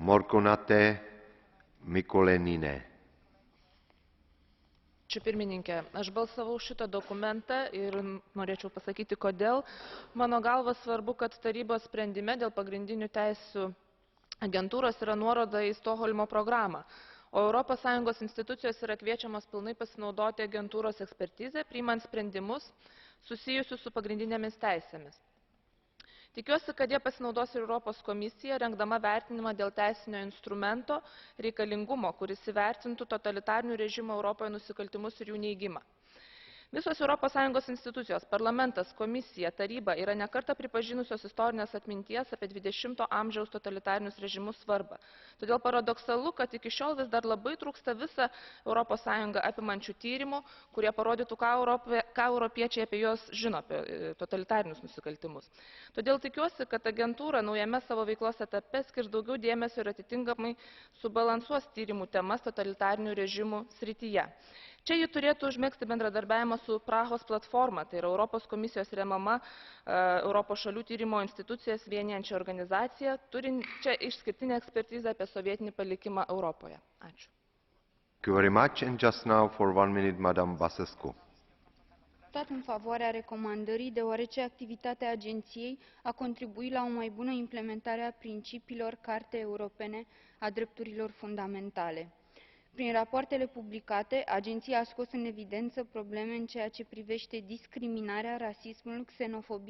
Morkonate Mikolenine. Ačiū pirmininkė. Aš balsavau šitą dokumentą ir norėčiau pasakyti, kodėl. Mano galva svarbu, kad tarybos sprendime dėl pagrindinių teisių agentūros yra nuoroda į Stokholmo programą, o ES institucijos yra kviečiamos pilnai pasinaudoti agentūros ekspertizę, priimant sprendimus susijusius su pagrindinėmis teisėmis. Tikiuosi, kad jie pasinaudos ir Europos komisija, rengdama vertinimą dėl teisinio instrumento reikalingumo, kuris įvertintų totalitarinių režimų Europoje nusikaltimus ir jų neigimą. Visos ES institucijos, parlamentas, komisija, taryba yra ne kartą pripažinusios istorinės atminties apie 20-ojo amžiaus totalitarinius režimus svarbą. Todėl paradoksalu, kad iki šiol vis dar labai trūksta visą ES apimančių tyrimų, kurie parodytų, ką europiečiai apie juos žino, apie totalitarinius nusikaltimus. Todėl tikiuosi, kad agentūra naujame savo veiklos etape skirs daugiau dėmesio ir atitinkamai subalansuos tyrimų temas totalitarinių režimų srityje. Čia ji turėtų užmegzti bendradarbiavimą su Prahos platforma, tai yra Europos komisijos remiama Europos šalių tyrimo institucijas vienijančia organizacija, turinčia išskirtinę ekspertizę apie sovietinį palikimą Europoje. Ačiū. Thank you very much. And just now for 1 minute, Madam Basescu. Votat în favoarea recomandării, deoarece activitatea agenției a contribuit la o mai bună implementare a principiilor Cartei Europene a Drepturilor Fundamentale. Prin rapoartele publicate, agenția a scos în evidență probleme în ceea ce privește discriminarea, rasismul, xenofobia,